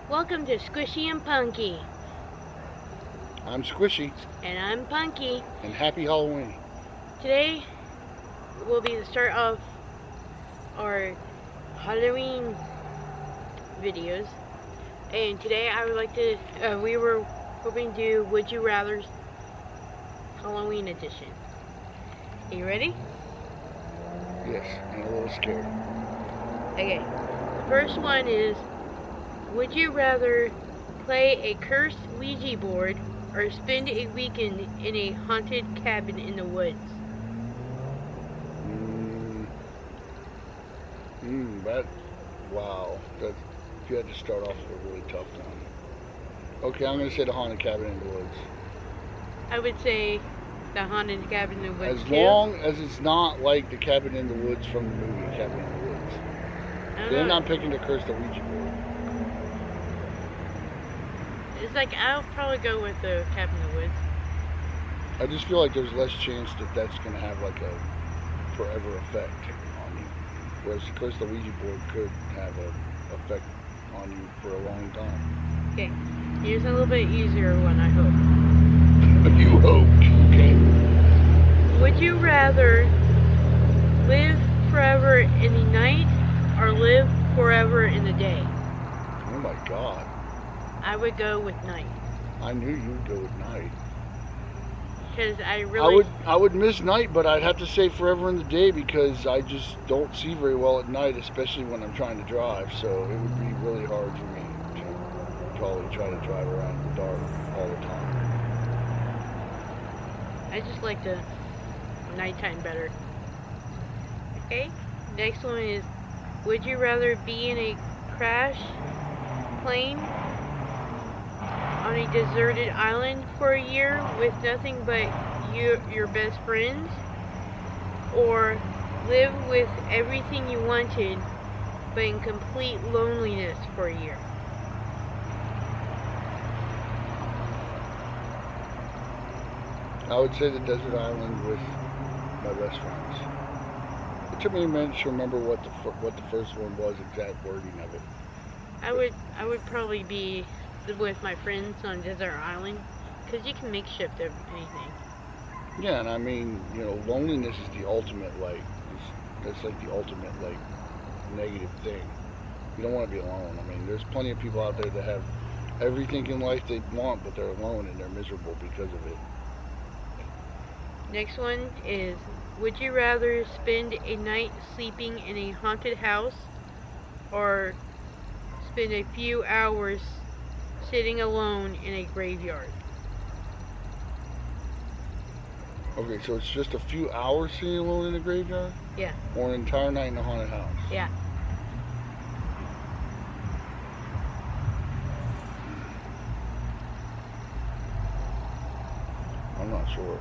Welcome to Squishy and Punky. I'm Squishy, And I'm Punky. and happy Halloween. Today will be the start of our Halloween videos. And today I would like to, we were hoping to do Would You Rather's Halloween edition. Are you ready? Yes, and a little scared. Okay. The first one is, would you rather play a cursed Ouija board or spend a weekend in a haunted cabin in the woods? Wow. You had to start off with a really tough one. Okay, I'm going to say the haunted cabin in the woods. I would say the haunted cabin in the woods As too. long as it's not like the cabin in the woods from the movie Cabin in the Woods. Then I'm picking the cursed Ouija board. It's like, I'll probably go with the cabin in the woods. I just feel like there's less chance that that's going to have like a forever effect on you. Whereas the cursed Ouija board could have an effect on you for a long time. Okay, here's a little bit easier one, I hope. You hope. Okay. Would you rather live forever in the night or live forever in the day? Oh my God. I would go with night. I knew you would go with night. Because I would miss night, but I'd have to say forever in the day because I just don't see very well at night, especially when I'm trying to drive. So it would be really hard for me to probably try to drive around in the dark all the time. I just like the nighttime better. Okay, next one is, would you rather be in a crash plane on a deserted island for a year with nothing but your best friends, or live with everything you wanted but in complete loneliness for a year? I would say the desert island with my best friends. It took me a minute to remember what the first one was, exact wording of it. I would probably be with my friends on desert island, because you can makeshift anything. Yeah, and I mean, loneliness is the ultimate, like, that's like the ultimate, like, negative thing. You don't want to be alone. I mean, there's plenty of people out there that have everything in life they want, but they're alone and they're miserable because of it. Next one is, would you rather spend a night sleeping in a haunted house or spend a few hours sitting alone in a graveyard? Okay, so it's just a few hours sitting alone in a graveyard? Yeah. Or an entire night in a haunted house? Yeah. I'm not sure.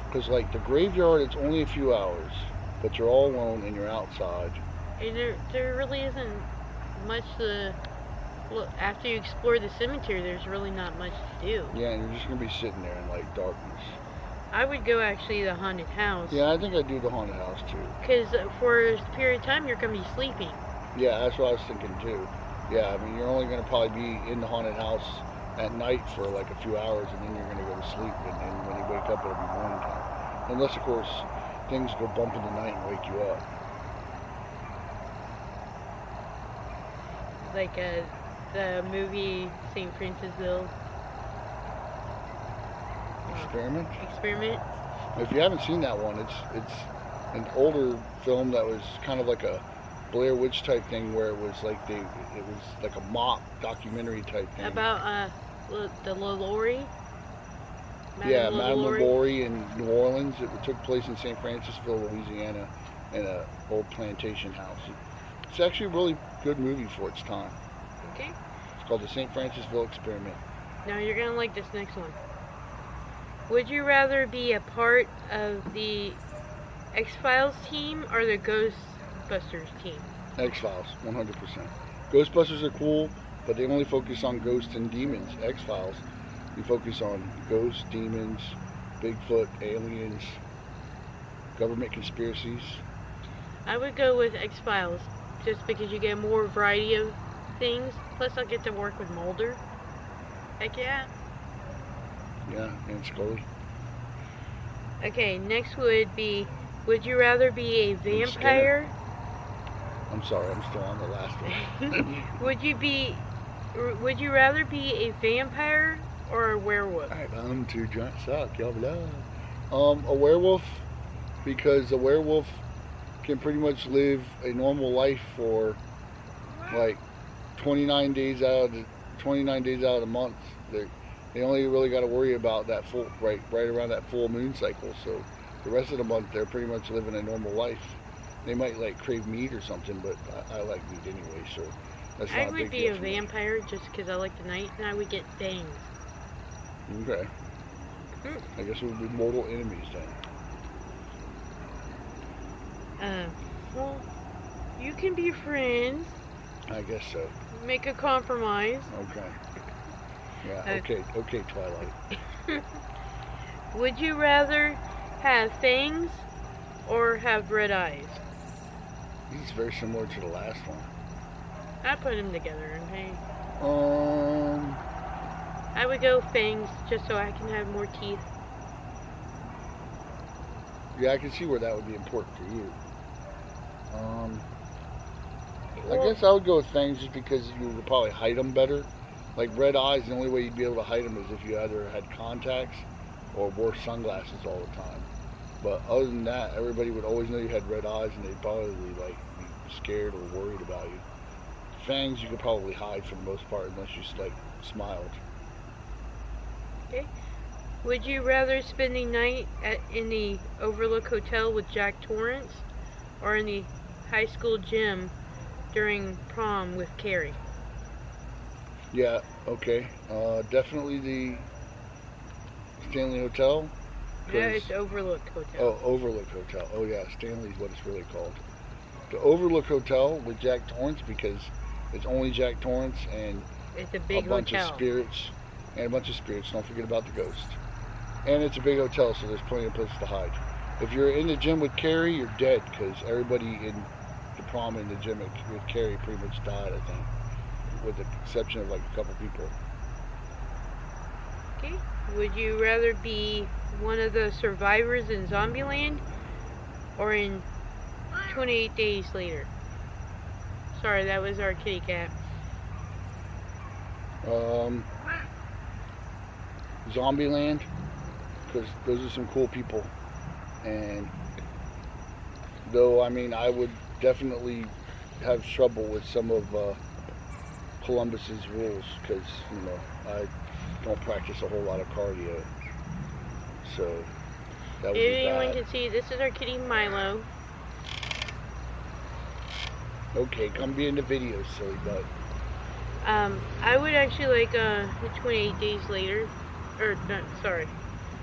Because, like, the graveyard, it's only a few hours, but you're all alone and you're outside. And there really isn't much to look. After you explore the cemetery, there's really not much to do. Yeah, and you're just going to be sitting there in, like, darkness. I would go actually the haunted house. Yeah, I think I'd do the haunted house, too. Because for a period of time, you're going to be sleeping. Yeah, that's what I was thinking, too. Yeah, I mean, you're only going to probably be in the haunted house at night for, like, a few hours, and then you're going to go to sleep, and then when you wake up, it'll be morning time. Unless, of course, things go bump in the night and wake you up. Like the movie St. Francisville Experiment. If you haven't seen that one, it's an older film that was kind of like a Blair Witch type thing, where it was like a mock documentary type thing about the LaLaurie. Madame LaLaurie in New Orleans. It took place in St. Francisville, Louisiana, in an old plantation house. It's actually a really good movie for its time. Okay. It's called the St. Francisville Experiment. Now you're gonna like this next one. Would you rather be a part of the X-Files team or the Ghostbusters team? X-Files, 100%. Ghostbusters are cool, but they only focus on ghosts and demons. X-Files, you focus on ghosts, demons, Bigfoot, aliens, government conspiracies. I would go with X-Files, just because you get more variety of things. Plus, I'll get to work with Mulder. Heck yeah. Yeah, and Scully. Okay, next would be, would you rather be a And Skinner. vampire? I'm sorry, I'm still on the last one. Would you rather be a vampire or a werewolf? Alright, I'm too drunk, suck, y'all blah. A werewolf, because a werewolf can pretty much live a normal life for like 29 days out of the month. They only really got to worry about that right around that full moon cycle. So the rest of the month they're pretty much living a normal life. They might like crave meat or something, but I like meat anyway, so that's not I a would big be deal a for me. vampire just because I like the night and I would get fangs. Okay. I guess we'll be mortal enemies then. Well, you can be friends. I guess so. Make a compromise. Okay. Yeah. Okay. Twilight. Would you rather have fangs or have red eyes? This is very similar to the last one. I put them together, okay? Um. I would go fangs just so I can have more teeth. Yeah, I can see where that would be important for you. I Well, guess I would go with fangs just because you would probably hide them better. Like red eyes, the only way you'd be able to hide them is if you either had contacts or wore sunglasses all the time. But other than that, everybody would always know you had red eyes, and they'd probably like be scared or worried about you. Fangs, you could probably hide for the most part unless you like smiled. okay. Would you rather spend the night in the Overlook Hotel with Jack Torrance or in the high school gym during prom with Carrie? Yeah. Okay. Definitely the Stanley Hotel. Yeah, it's Overlook Hotel. Oh, Overlook Hotel. Oh yeah, Stanley's what it's really called. The Overlook Hotel with Jack Torrance because it's only Jack Torrance and It's a big a bunch hotel. of spirits and a bunch of spirits. Don't forget about the ghost. And it's a big hotel, so there's plenty of places to hide. If you're in the gym with Carrie, you're dead because everybody in the prom in the gym with Carrie pretty much died, I think, with the exception of like a couple people. Okay. Would you rather be one of the survivors in Zombieland or in 28 Days Later? Sorry, that was our kitty cat. Zombieland, because those are some cool people. And though, I mean, I would definitely have trouble with some of Columbus's rules because, you know, I don't practice a whole lot of cardio. So that would be If anyone bad. can see, this is our kitty Milo. Okay, come be in the video, silly butt. I would actually like the 28 Days Later. Or, no, sorry.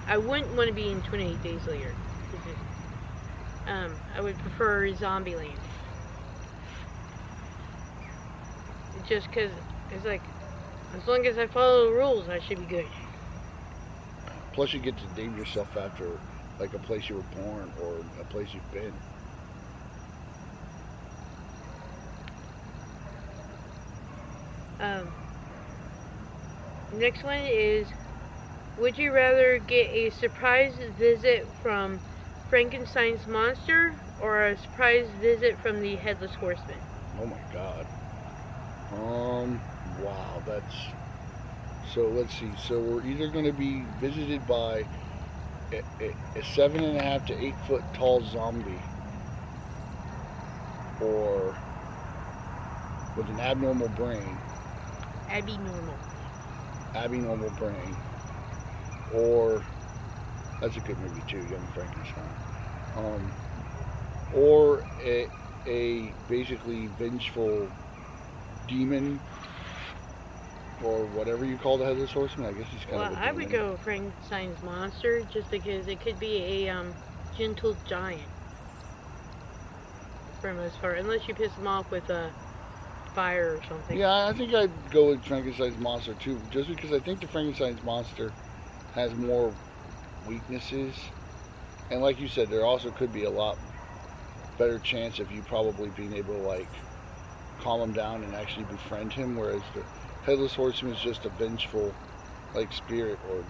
I wouldn't want to be in 28 Days Later. I would prefer Zombieland. Just because it's like, as long as I follow the rules, I should be good. Plus, you get to name yourself after like a place you were born or a place you've been. Next one is, would you rather get a surprise visit from Frankenstein's monster or a surprise visit from the Headless Horseman? Oh my God. Wow, that's... So let's see. So we're either going to be visited by a 7.5 to 8 foot tall zombie, or with an abnormal brain, abnormal brain, or that's a good movie too, Young Frankenstein. Or a basically vengeful demon, or whatever you call the Headless Horseman. I guess he's kind of a demon. I would go with Frankenstein's monster just because it could be a gentle giant for the most part, unless you piss him off with a fire or something. Yeah, I think I'd go with Frankenstein's monster too, just because I think the Frankenstein's monster has more weaknesses, and like you said, there also could be a lot better chance of you probably being able to like calm him down and actually befriend him, whereas the headless horseman is just a vengeful, like, spirit or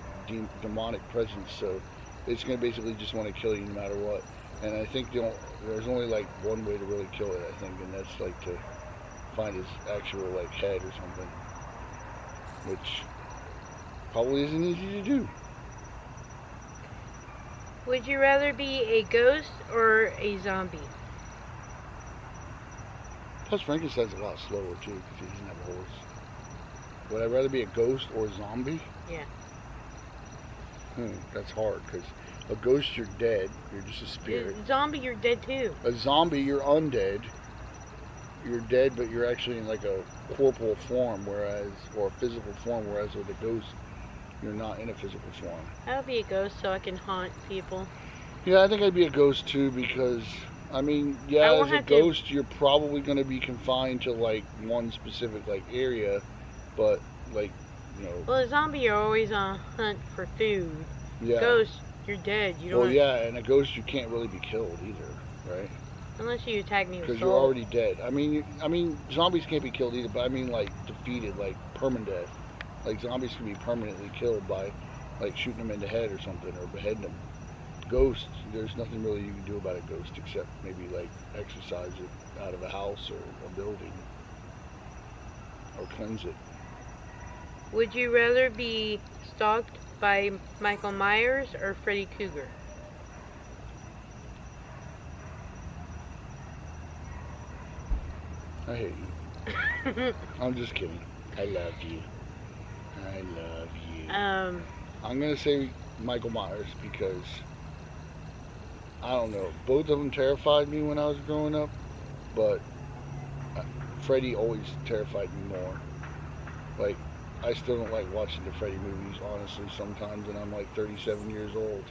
demonic presence. So it's gonna basically just want to kill you no matter what. And I think there's only like one way to really kill it, I think, and that's like to find his actual like head or something, which probably isn't easy to do. Would you rather be a ghost or a zombie? Plus, Frankenstein's a lot slower too because he doesn't have a horse. Would I rather be a ghost or a zombie? Yeah. That's hard because a ghost, you're dead. You're just a spirit. A zombie, you're dead too. A zombie, you're undead. You're dead, but you're actually in like a corporal form, or a physical form. Whereas with a ghost, you're not in a physical form. I'll be a ghost so I can haunt people. Yeah, I think I'd be a ghost too because, I mean, yeah, as a ghost, you're probably going to be confined to like one specific like area, but like, you know. Well, a zombie, you're always on hunt for food. Yeah. Ghost, you're dead. You don't. Well, yeah, and a ghost, you can't really be killed either, right? Unless you attack me with because soul. you're already dead. I mean, zombies can't be killed either, but I mean like defeated, like permadeath. Like zombies can be permanently killed by like shooting them in the head or something or beheading them. Ghost, there's nothing really you can do about a ghost except maybe like exorcise it out of a house or a building or cleanse it. Would you rather be stalked by Michael Myers or Freddy Krueger? I hate you. I'm just kidding. I love you. I love you. I'm gonna say Michael Myers because I don't know. Both of them terrified me when I was growing up, but Freddy always terrified me more. Like, I still don't like watching the Freddy movies, honestly, sometimes, and I'm like 37 years old.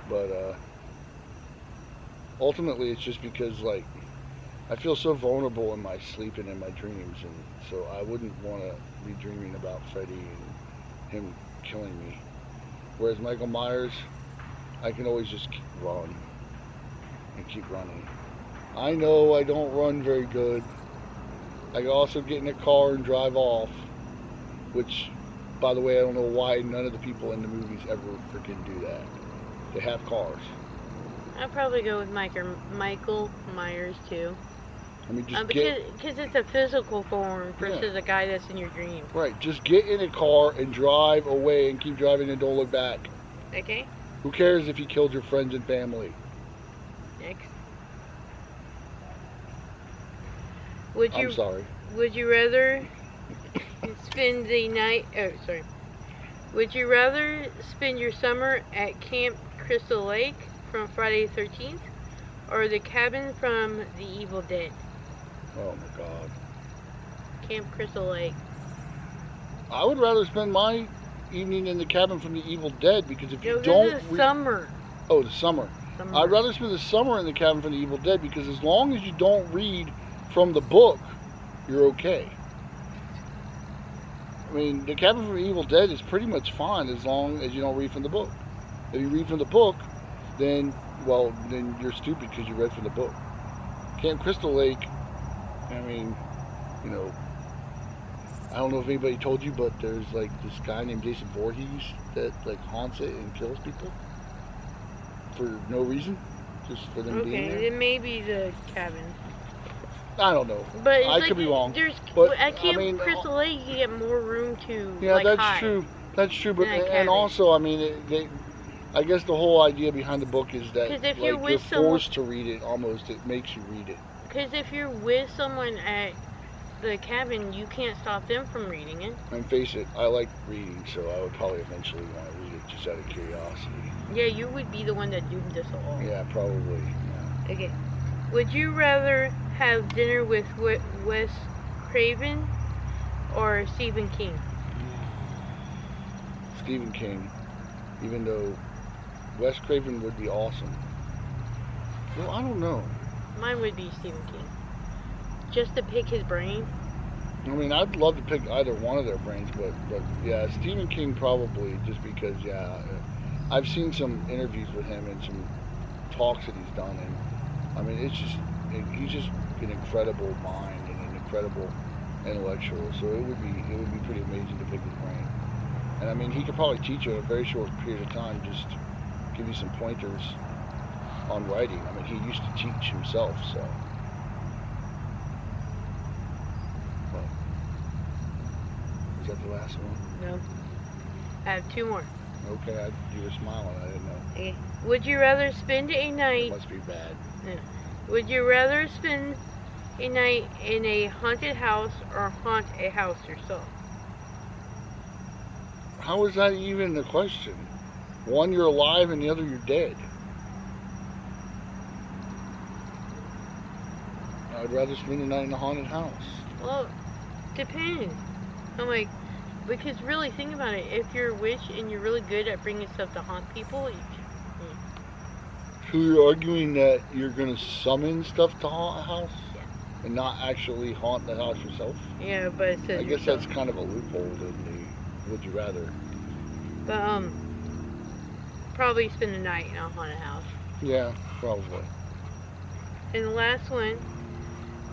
But ultimately, it's just because, like, I feel so vulnerable in my sleep and in my dreams, and so I wouldn't want to be dreaming about Freddy and him killing me. Whereas Michael Myers, I can always just run and keep running. I know I don't run very good. I can also get in a car and drive off, which, by the way, I don't know why none of the people in the movies ever freaking do that. They have cars. I'd probably go with Michael Myers too. I mean, just because it's a physical form versus a guy that's in your dream. Right, just get in a car and drive away and keep driving and don't look back. Okay. Who cares if you killed your friends and family? Next. I'm sorry. Would you rather spend the night? Oh, sorry. Would you rather spend your summer at Camp Crystal Lake from Friday the 13th, or the cabin from The Evil Dead? Oh my God. Camp Crystal Lake. I would rather spend my evening in the cabin from The Evil Dead because if you This don't. is summer. Oh, the summer. Summer. I'd rather spend the summer in the cabin from The Evil Dead because as long as you don't read from the book, you're okay. I mean, the cabin from The Evil Dead is pretty much fine as long as you don't read from the book. If you read from the book, then you're stupid because you read from the book. Camp Crystal Lake, I mean, you know, I don't know if anybody told you, but there's like this guy named Jason Voorhees that like haunts it and kills people for no reason, just for them being there. Okay, it may be the cabin. I don't know. But I could be wrong. But at Camp Crystal Lake, you get more room to that's hide. true. That's true. But and also, I mean, I guess the whole idea behind the book is that if like, you're forced to read it. Almost, it makes you read it. Because if you're with someone at the cabin, you can't stop them from reading it. And face it, I like reading, so I would probably eventually want to read it just out of curiosity. Yeah, you would be the one that doomed us all. Yeah, probably. Yeah. Okay. Would you rather have dinner with Wes Craven or Stephen King? Stephen King, even though Wes Craven would be awesome. Well, I don't know. Mine would be Stephen King. Just to pick his brain. I mean, I'd love to pick either one of their brains, but yeah, Stephen King probably, just because, yeah, I've seen some interviews with him and some talks that he's done, and I mean, he's just an incredible mind and an incredible intellectual. So it would be pretty amazing to pick his brain. And I mean, he could probably teach you in a very short period of time, just give you some pointers on writing. I mean, he used to teach himself, so. But, is that the last one? No. I have two more. Okay, you were smiling. I didn't know. Okay. Would you rather spend a It night? must be bad. No. Would you rather spend a night in a haunted house or haunt a house yourself? How is that even a question? One, you're alive, and the other, you're dead. I'd rather spend the night in a haunted house. Well, depends. I'm like, because really think about it. If you're a witch and you're really good at bringing stuff to haunt people, So you're arguing that you're going to summon stuff to haunt a house? Yeah. And not actually haunt the house yourself? yeah, but it says I guess yourself. that's kind of a loophole in the would you rather. But probably spend the night in a haunted house. Yeah, probably. And the last one,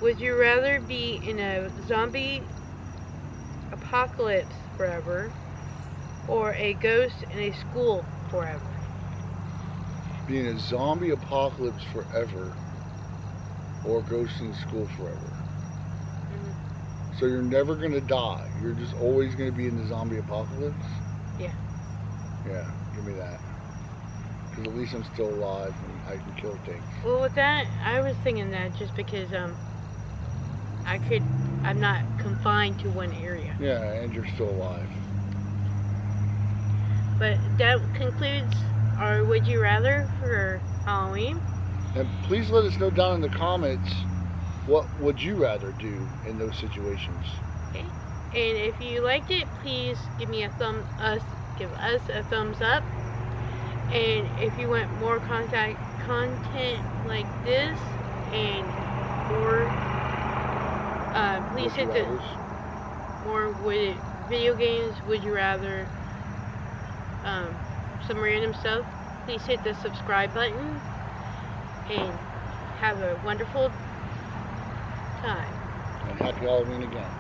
would you rather be in a zombie apocalypse forever or a ghost in a school forever? Be in a zombie apocalypse forever or ghost in school forever. Mm-hmm. So you're never going to die. You're just always going to be in the zombie apocalypse? Yeah. Yeah, give me that. Because at least I'm still alive and I can kill things. Well, with that, I was thinking that just because I'm not confined to one area. Yeah, and you're still alive. But that concludes our Would You Rather for Halloween. And please let us know down in the comments what would you rather do in those situations. Okay. And if you liked it, please give us a thumbs up. And if you want more content like this and more, please hit the more video games. Would you rather? Some random stuff. Please hit the subscribe button and have a wonderful time. And happy Halloween again.